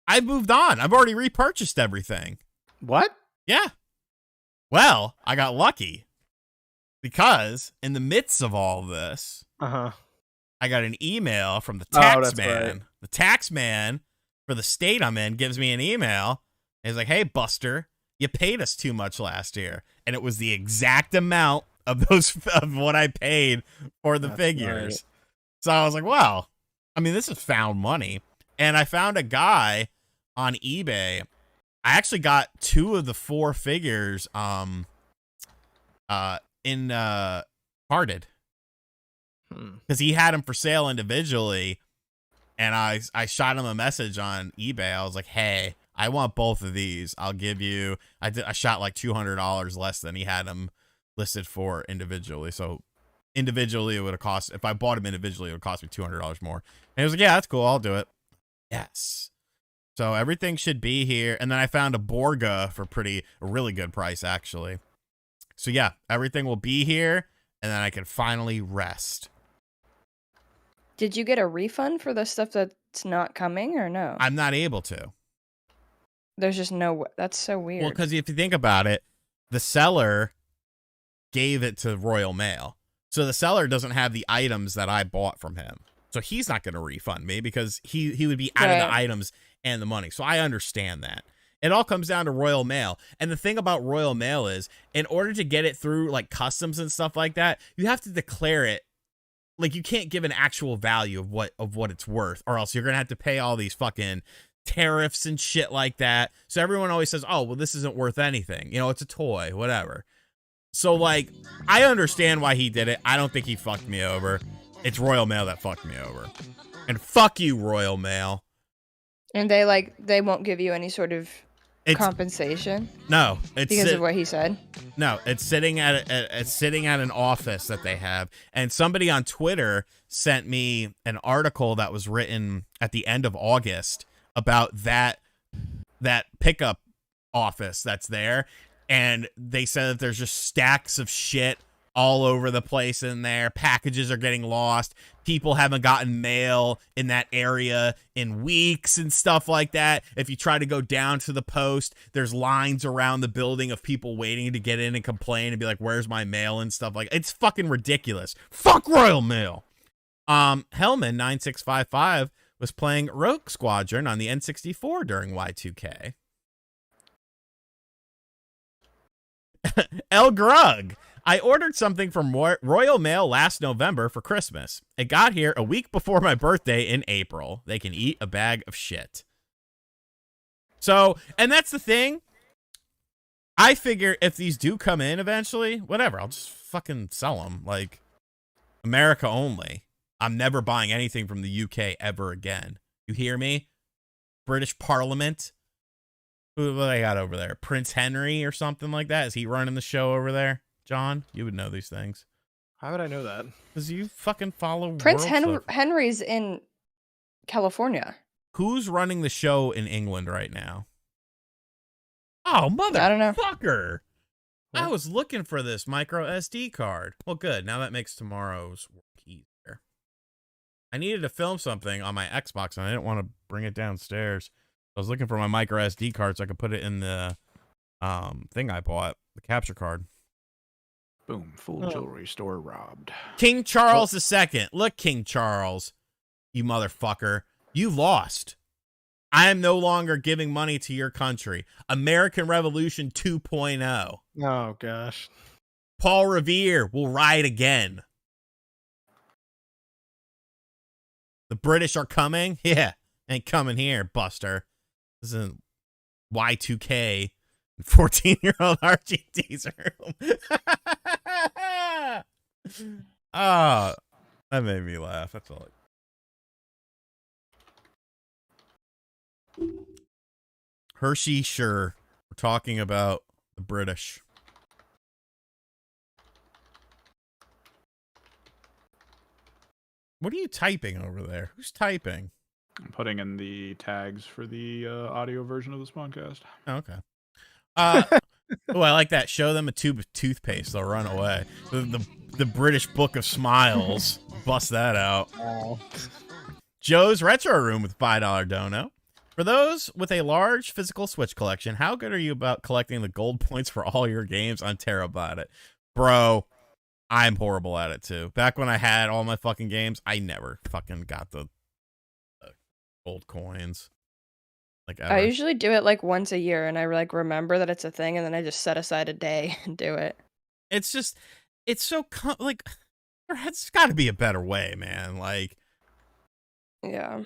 I've moved on. I've already repurchased everything. What? Yeah. Well, I got lucky because in the midst of all this, I got an email from the tax man. Right. The tax man for the state I'm in gives me an email. He's like, hey, Buster, you paid us too much last year. And it was the exact amount of what I paid for the figures. Right. So I was like, wow, I mean, this is found money. And I found a guy on eBay. I actually got 2 of the 4 figures in carded. Because he had them for sale individually. And I shot him a message on eBay. I was like, hey, I want both of these. I'll give you... I shot like $200 less than he had them listed for individually. So individually, it would have cost... If I bought them individually, it would cost me $200 more. And he was like, yeah, that's cool. I'll do it. Yes. So everything should be here. And then I found a Borga for a really good price, actually. So yeah, everything will be here. And then I can finally rest. Did you get a refund for the stuff that's not coming or no? I'm not able to. There's just no... That's so weird. Well, because if you think about it, the seller gave it to Royal Mail. So the seller doesn't have the items that I bought from him. So he's not going to refund me because he would be out of the items and the money. So I understand that. It all comes down to Royal Mail. And the thing about Royal Mail is, in order to get it through like customs and stuff like that, you have to declare it. Like, you can't give an actual value of what it's worth, or else you're going to have to pay all these fucking tariffs and shit like that. So everyone always says, oh, well, this isn't worth anything. You know, it's a toy, whatever. So, like, I understand why he did it. I don't think he fucked me over. It's Royal Mail that fucked me over. And fuck you, Royal Mail. And they won't give you any sort of compensation? No. Because of what he said? No, it's sitting at an office that they have. And somebody on Twitter sent me an article that was written at the end of August about that pickup office that's there. And they said that there's just stacks of shit all over the place in there. Packages are getting lost. People haven't gotten mail in that area in weeks and stuff like that. If you try to go down to the post, there's lines around the building of people waiting to get in and complain and be like, where's my mail and stuff like it's fucking ridiculous. Fuck Royal Mail. Hellman 9655 was playing Rogue Squadron on the N64 during Y2K. El Grug. I ordered something from Royal Mail last November for Christmas. It got here a week before my birthday in April. They can eat a bag of shit. So, and that's the thing. I figure if these do come in eventually, whatever, I'll just fucking sell them. Like, America only. I'm never buying anything from the UK ever again. You hear me? British Parliament. Who do they got over there? Prince Henry or something like that? Is he running the show over there? John, you would know these things. How would I know that? Because you fucking follow Prince world stuff. Henry's in California. Who's running the show in England right now? Oh, I don't know. motherfucker. I was looking for this micro SD card. Well, good. Now that makes tomorrow's work easier. I needed to film something on my Xbox, and I didn't want to bring it downstairs. I was looking for my micro SD card so I could put it in the thing I bought, the capture card. Boom. Full jewelry store robbed. King Charles II. Look, King Charles, you motherfucker. You lost. I am no longer giving money to your country. American Revolution 2.0. Oh, gosh. Paul Revere will ride again. The British are coming? Yeah. Ain't coming here, Buster. This isn't Y2K. 14-year-old RGT's room. Oh, that made me laugh. That's all. Hershey, sure. We're talking about the British. What are you typing over there? Who's typing? I'm putting in the tags for the audio version of the Spawncast. Oh, okay. Oh, I like that. Show them a tube of toothpaste. They'll run away. The British Book of Smiles. Bust that out. Oh. Joe's Retro Room with $5 dono. For those with a large physical Switch collection, how good are you about collecting the gold points for all your games? I'm terrible at it. Bro, I'm horrible at it too. Back when I had all my fucking games, I never fucking got the gold coins. Like ever. I usually do it like once a year, and I like remember that it's a thing, and then I just set aside a day and do it. It's just, it's so like, there's got to be a better way, man. Like, yeah,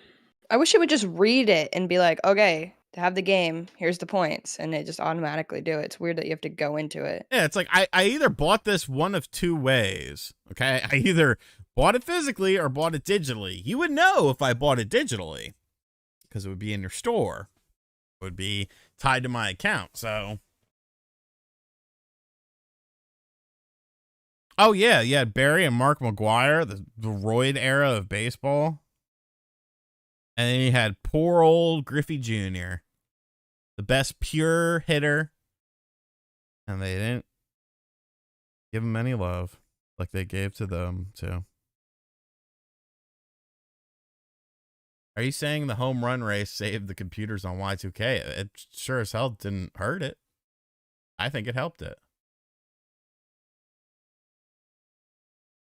I wish it would just read it and be like, okay, to have the game, here's the points, and it just automatically do it. It's weird that you have to go into it. Yeah, it's like I either bought this one of two ways. Okay, I either bought it physically or bought it digitally. You would know if I bought it digitally, because it would be in your store. It would be tied to my account. So, oh yeah, you had Barry and Mark McGuire, the Royd era of baseball, and then you had poor old Griffey Jr., the best pure hitter, and they didn't give him any love like they gave to them too. Are you saying the home run race saved the computers on Y2K? It sure as hell didn't hurt it. I think it helped it.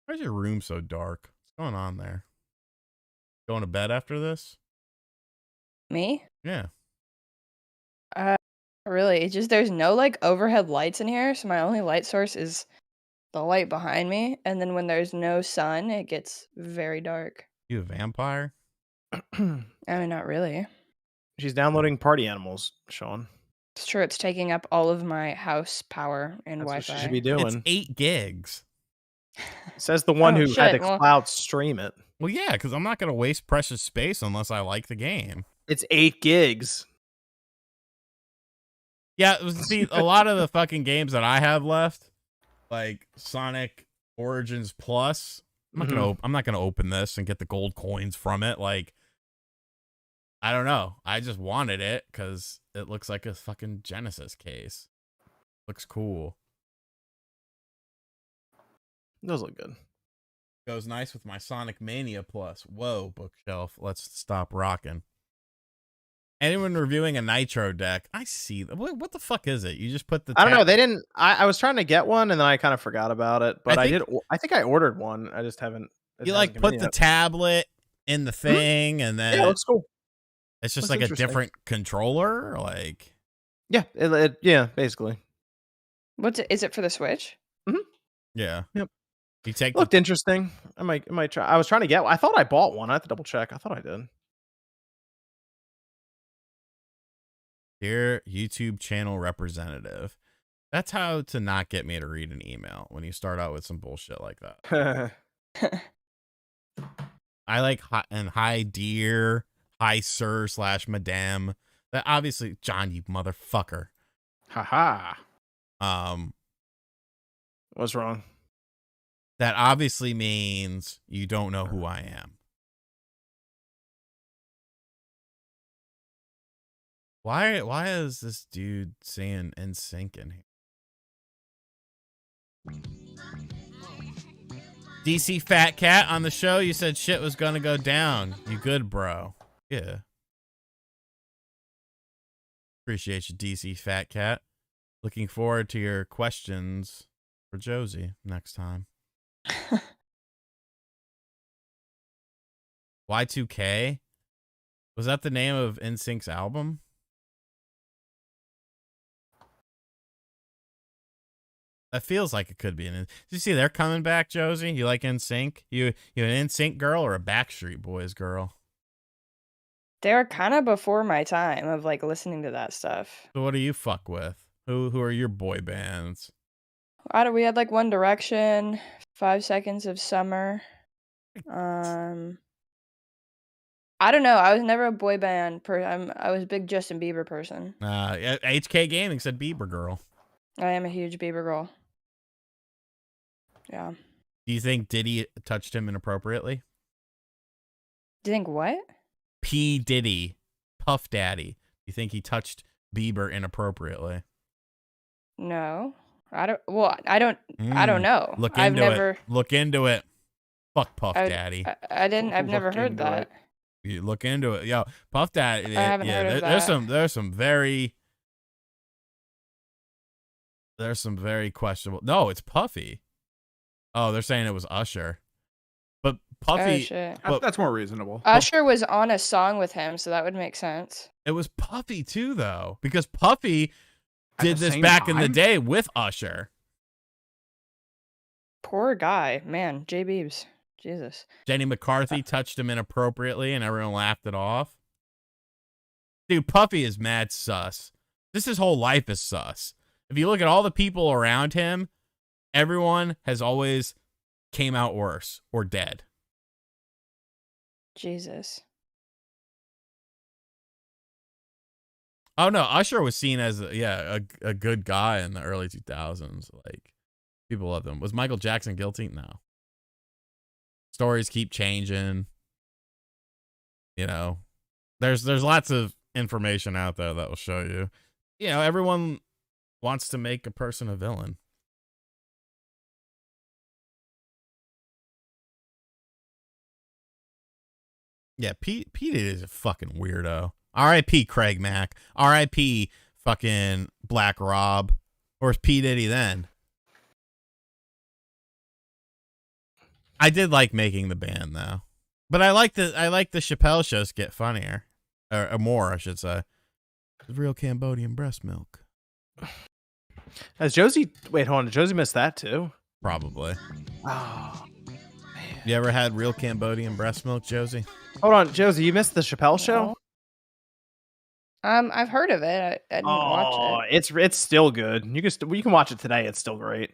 Why is your room so dark? What's going on there? Going to bed after this? Me? Yeah. Really? It's just there's no like overhead lights in here, so my only light source is the light behind me, and then when there's no sun, it gets very dark. You a vampire? I mean, not really. She's downloading Party Animals, Sean. It's true. It's taking up all of my house power and That's Wi-Fi. what she should be It's doing. 8 gigs. Says the one Oh, who shit, had the well- cloud stream it. Well, yeah, because I'm not going to waste precious space unless I like the game. It's 8 gigs. Yeah, see, a lot of the fucking games that I have left, like Sonic Origins Plus, I'm not gonna open this and get the gold coins from it. Like, I don't know. I just wanted it because it looks like a fucking Genesis case. Looks cool. Those look good. Goes nice with my Sonic Mania Plus. Whoa, bookshelf. Let's stop rocking. Anyone reviewing a Nitro deck? I see. What the fuck is it? You just put the. I don't know. They didn't. I was trying to get one and then I kind of forgot about it. But I think I ordered one. I just haven't. You like put the tablet in the thing and then it looks cool. It's just like a different controller, like. Yeah. Yeah. Basically. Is it for the Switch? Mm-hmm. Yeah. Yep. You take. Looked interesting. I might try. I was trying to get one. I thought I bought one. I have to double check. I thought I did. Dear YouTube channel representative. That's how to not get me to read an email when you start out with some bullshit like that. I like hi dear, hi sir / madame. That obviously, John, you motherfucker. Haha. What's wrong? That obviously means you don't know who I am. Why is this dude saying NSYNC in here? DC Fat Cat on the show, you said shit was gonna go down. You good, bro? Yeah. Appreciate you, DC Fat Cat. Looking forward to your questions for Josie next time. Y2K? Was that the name of NSYNC's album? That feels like it could be. Did you see they're coming back, Josie? You like NSYNC? You an NSYNC girl or a Backstreet Boys girl? They're kind of before my time of like listening to that stuff. So what do you fuck with? Who are your boy bands? We had like One Direction, 5 Seconds of Summer. I don't know. I was never a boy band I was a big Justin Bieber person. HK Gaming said Bieber girl. I am a huge Bieber girl. Yeah. Do you think Diddy touched him inappropriately? Do you think what? P. Diddy, Puff Daddy. Do you think he touched Bieber inappropriately? No. I don't know. Look I've into never it. Look into it. Fuck Puff Daddy. I've never heard that. You look into it. Yo, Puff Daddy. I haven't heard of that. There's some very questionable. No, it's Puffy. Oh, they're saying it was Usher. But Puffy. Oh, shit. That's more reasonable. Usher was on a song with him, so that would make sense. It was Puffy too, though, because Puffy did this back in the day with Usher. Poor guy, man. J. Biebs, Jesus. Jenny McCarthy touched him inappropriately, and everyone laughed it off. Dude, Puffy is mad sus. His whole life is sus. If you look at all the people around him, everyone has always came out worse or dead. Jesus. Oh no, Usher was seen as a good guy in the early 2000s. Like, people loved him. Was Michael Jackson guilty? No. Stories keep changing. You know, there's lots of information out there that will show you. You know, everyone wants to make a person a villain. Yeah, Pete is a fucking weirdo. R.I.P. Craig Mack. R.I.P. fucking Black Rob. Or is P. Diddy then? I did like making the band though, but I like the Chappelle shows get funnier, or more, I should say. Real Cambodian breast milk. Has Josie? Wait, hold on. Josie missed that too. Probably. Oh, man. You ever had real Cambodian breast milk, Josie? Hold on, Josie. You missed the Chappelle show. I've heard of it. I didn't watch it. It's still good. You can watch it today. It's still great.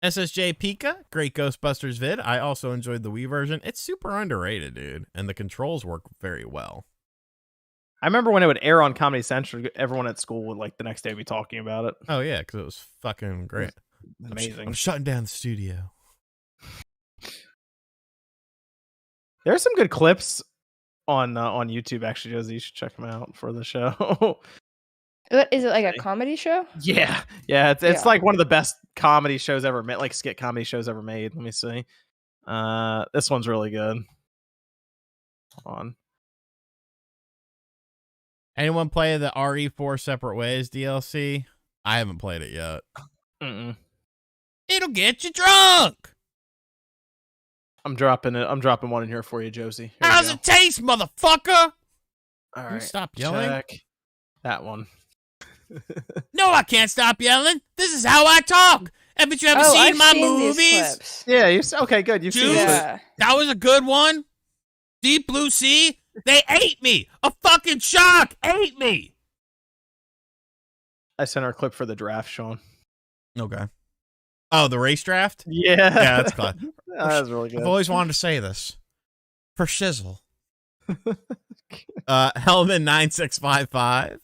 SSJ Pika, great Ghostbusters vid. I also enjoyed the Wii version. It's super underrated, dude, and the controls work very well. I remember when it would air on Comedy Central, everyone at school would like the next day be talking about it. Oh yeah, because it was fucking great. Amazing. I'm shutting down the studio. There are some good clips on YouTube. Actually, Josie, you should check them out for the show. Is it like a comedy show? Yeah, it's like one of the best comedy shows ever made, like skit comedy shows ever made. Let me see. This one's really good. Hold on. Anyone play the RE4 Separate Ways DLC? I haven't played it yet. Mm-mm. It'll get you drunk. I'm dropping it. I'm dropping one in here for you, Josie. Here How's it taste, motherfucker? All right. Stop yelling. Check that one. No, I can't stop yelling. This is how I talk. Haven't you ever seen my movies? Yeah, okay, good. You've seen it. That was a good one. Deep Blue Sea. They ate me. A fucking shark ate me. I sent her a clip for the draft, Sean. Okay. Oh, the race draft? Yeah. Yeah, that's fun. That was really good. I've always wanted to say this. For shizzle. Hellman9655.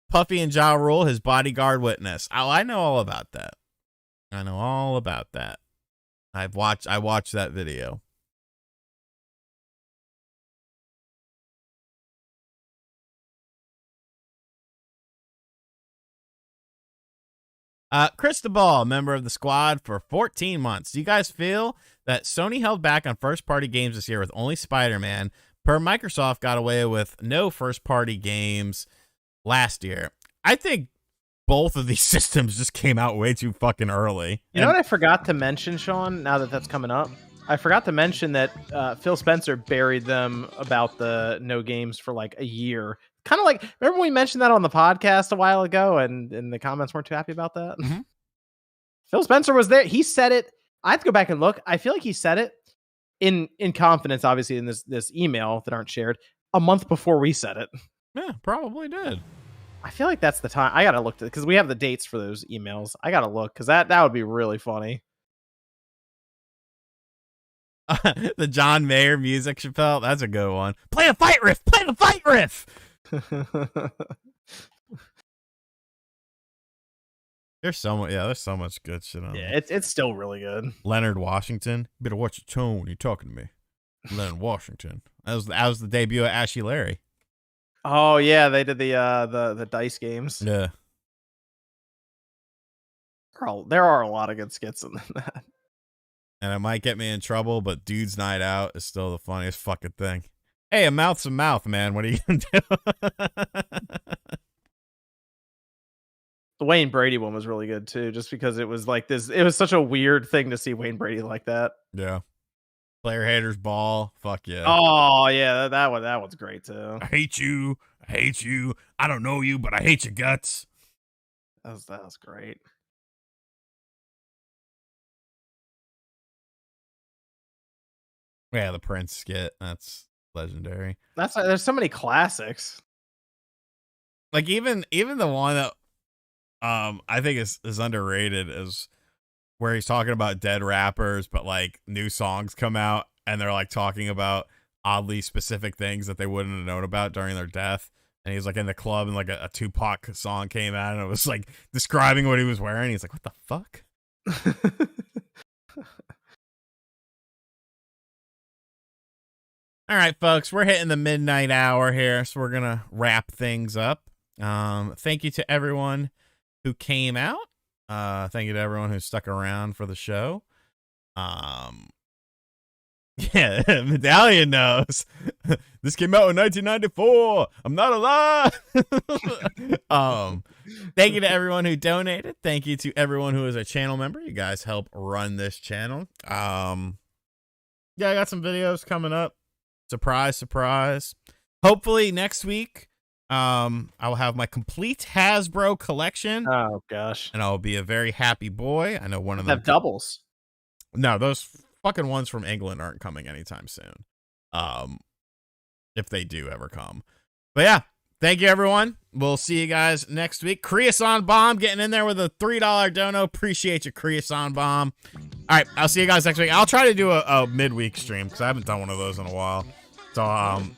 Puffy and Ja Rule, his bodyguard witness. Oh, I know all about that. I know all about that. I watched that video. Cristobal, member of the squad for 14 months. Do you guys feel that Sony held back on first-party games this year with only Spider-Man? Per Microsoft got away with no first-party games last year. I think both of these systems just came out way too fucking early. You know what I forgot to mention, Sean, now that that's coming up? I forgot to mention that Phil Spencer buried them about the no games for like a year. Kind of like, remember when we mentioned that on the podcast a while ago and the comments weren't too happy about that? Mm-hmm. Phil Spencer was there. He said it. I have to go back and look. I feel like he said it in confidence, obviously, in this email that aren't shared a month before we said it. Yeah, probably did. I feel like that's the time. I gotta look at it because we have the dates for those emails. I gotta look because that would be really funny. The John Mayer music, Chappelle. That's a good one. Play a fight riff. Play the fight riff. There's so much good shit on. Yeah, it's still really good. Leonard Washington. You better watch your tone when you're talking to me. Leonard Washington. That was the debut of Ashy Larry. Oh yeah, they did the dice games. Yeah. There are a lot of good skits in that. And it might get me in trouble, but Dude's Night Out is still the funniest fucking thing. Hey, a mouth's a mouth, man. What are you gonna do? The Wayne Brady one was really good too, just because it was like this. It was such a weird thing to see Wayne Brady like that. Yeah. Player haters ball. Fuck yeah. Oh yeah, that one's great too. I hate you. I hate you. I don't know you, but I hate your guts. That was great. Yeah, the Prince skit. That's legendary. There's so many classics. Like even the one that I think is underrated is where he's talking about dead rappers, but like new songs come out and they're like talking about oddly specific things that they wouldn't have known about during their death. And he's like in the club and like a Tupac song came out and it was like describing what he was wearing. He's like, what the fuck? All right, folks, we're hitting the midnight hour here, so we're going to wrap things up. Thank you to everyone who came out. Thank you to everyone who stuck around for the show. Yeah, Medallion knows. This came out in 1994. I'm not alive. Thank you to everyone who donated. Thank you to everyone who is a channel member. You guys help run this channel. Yeah, I got some videos coming up. Surprise. Hopefully next week, I will have my complete Hasbro collection. Oh gosh. And I'll be a very happy boy. I know one of them have doubles. No, those fucking ones from England aren't coming anytime soon. If they do ever come. But yeah, thank you everyone. We'll see you guys next week. Creosote Bomb getting in there with a $3 dono. Appreciate you, Creosote Bomb. All right, I'll see you guys next week. I'll try to do a midweek stream because I haven't done one of those in a while. So